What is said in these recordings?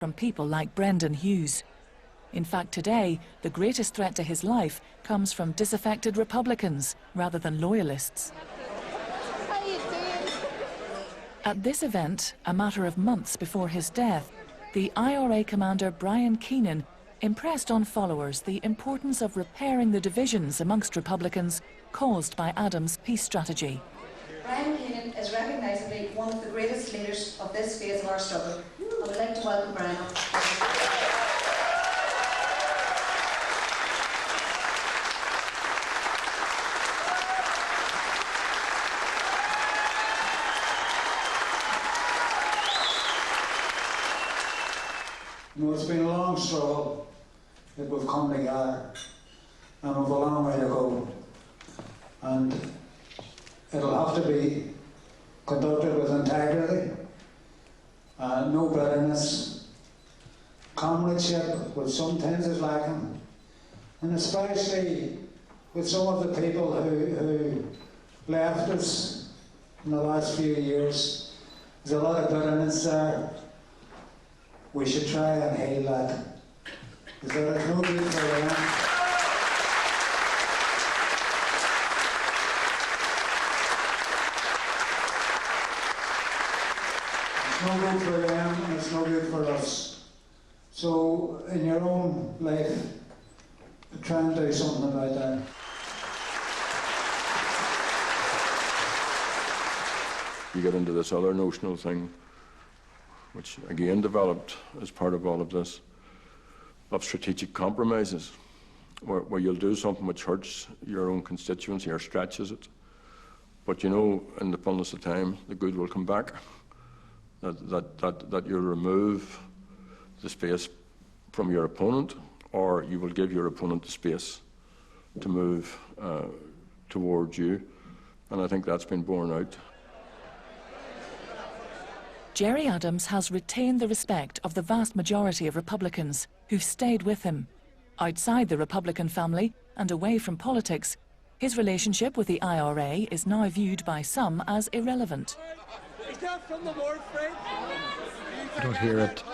from people like Brendan Hughes. In fact, today, the greatest threat to his life comes from disaffected Republicans rather than loyalists. At this event, a matter of months before his death, the IRA commander Brian Keenan impressed on followers the importance of repairing the divisions amongst Republicans caused by Adams' peace strategy. Brian Keenan is recognisably one of the greatest leaders of this phase of our struggle. I would like to welcome Brian up. You know, it's been a long struggle that we've come together, and we've a long way to go. And it'll have to be conducted with integrity, no bitterness, comradeship, which sometimes is lacking, and especially with some of the people who left us in the last few years. There's a lot of bitterness there. We should try and heal that, because there is no good for them. It's no good for them, and it's no good for us. So, in your own life, try and do something about that. You get into this other notional thing, which again developed as part of all of this, of strategic compromises, where you'll do something which hurts your own constituency or stretches it. But you know, in the fullness of time, the good will come back, that you'll remove the space from your opponent, or you will give your opponent the space to move towards you. And I think that's been borne out. Gerry Adams has retained the respect of the vast majority of Republicans who've stayed with him. Outside the Republican family and away from politics, his relationship with the IRA is now viewed by some as irrelevant. I don't hear it.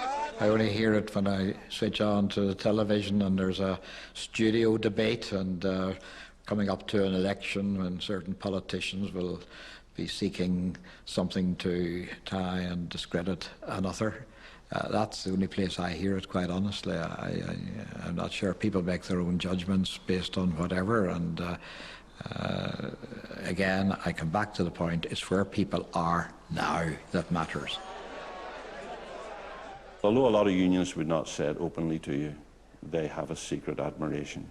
I only hear it when I switch on to the television and there's a studio debate, and coming up to an election when certain politicians will be seeking something to try and discredit another. That's the only place I hear it, quite honestly. I'm not sure. People make their own judgments based on whatever, and again, I come back to the point, it's where people are now that matters. Although a lot of unions would not say it openly to you, they have a secret admiration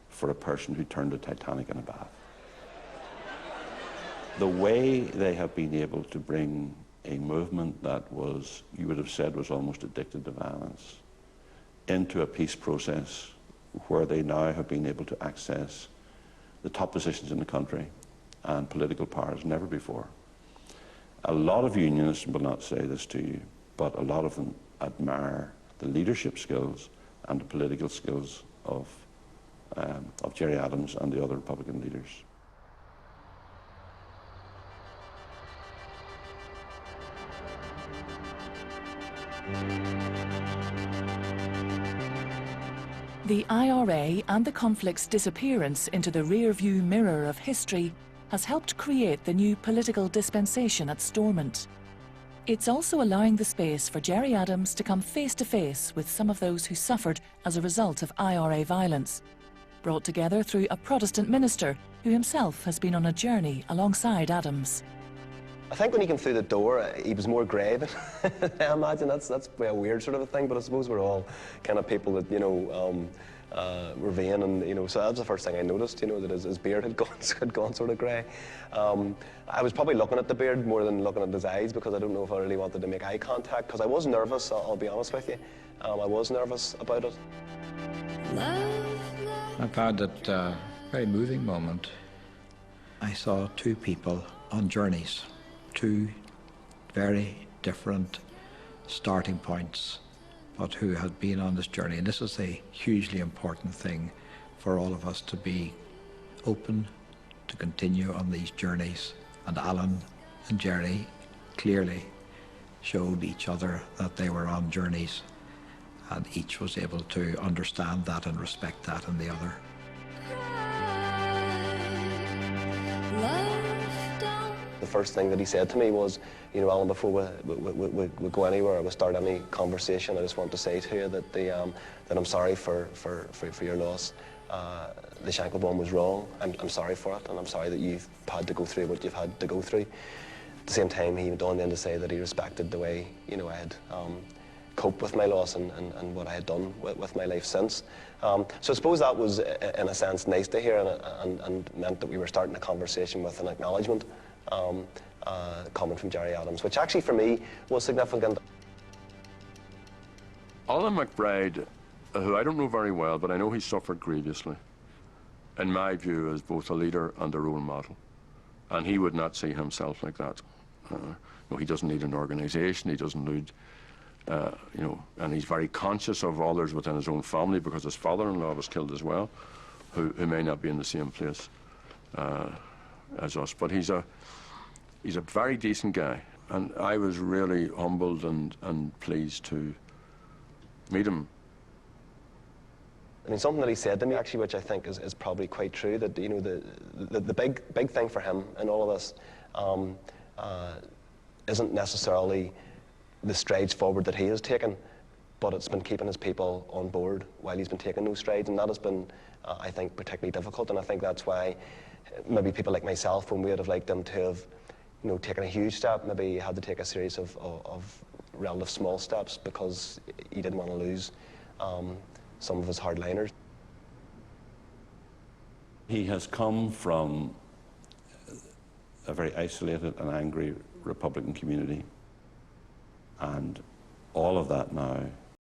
for a person who turned the Titanic in a bath. The way they have been able to bring a movement that was, you would have said, was almost addicted to violence, into a peace process where they now have been able to access the top positions in the country and political power as never before. A lot of unionists will not say this to you, but a lot of them admire the leadership skills and the political skills of Gerry Adams and the other Republican leaders. The IRA and the conflict's disappearance into the rear-view mirror of history has helped create the new political dispensation at Stormont. It's also allowing the space for Gerry Adams to come face-to-face with some of those who suffered as a result of IRA violence, brought together through a Protestant minister who himself has been on a journey alongside Adams. I think when he came through the door, he was more grey than I imagine. That's a weird sort of a thing, but I suppose we're all kind of people that, you know, were vain, and, you know, so that was the first thing I noticed, you know, that his beard had gone sort of grey. I was probably looking at the beard more than looking at his eyes, because I don't know if I really wanted to make eye contact, because I was nervous, I'll be honest with you. I was nervous about it. I found it a very moving moment. I saw two people on journeys, two very different starting points, but who had been on this journey. And this is a hugely important thing for all of us, to be open to continue on these journeys. And Alan and Gerry clearly showed each other that they were on journeys, and each was able to understand that and respect that in the other. The first thing that he said to me was, you know, Alan, before we go anywhere or we start any conversation, I just want to say to you that that I'm sorry for your loss. The Shankill bomb was wrong. I'm sorry for it, and I'm sorry that you've had to go through what you've had to go through. At the same time, he went on then to say that he respected the way, you know, I had coped with my loss and what I had done with my life since. So I suppose that was, in a sense, nice to hear, and meant that we were starting a conversation with an acknowledgement coming from Gerry Adams, which actually for me was significant. Alan McBride, who I don't know very well, but I know he suffered grievously, in my view, as both a leader and a role model. And he would not see himself like that. No, he doesn't need an organisation, he doesn't need, you know, and he's very conscious of others within his own family, because his father-in-law was killed as well, who may not be in the same place as us. But he's a very decent guy, and I was really humbled and pleased to meet him. I mean, something that he said to me, actually, which I think is probably quite true, that, you know, the big thing for him in all of this isn't necessarily the strides forward that he has taken, but it's been keeping his people on board while he's been taking those strides, and that has been, I think, particularly difficult. And I think that's why maybe people like myself, when we would have liked him to have, you know, taken a huge step, maybe had to take a series of relative small steps, because he didn't want to lose some of his hardliners. He has come from a very isolated and angry Republican community, and all of that now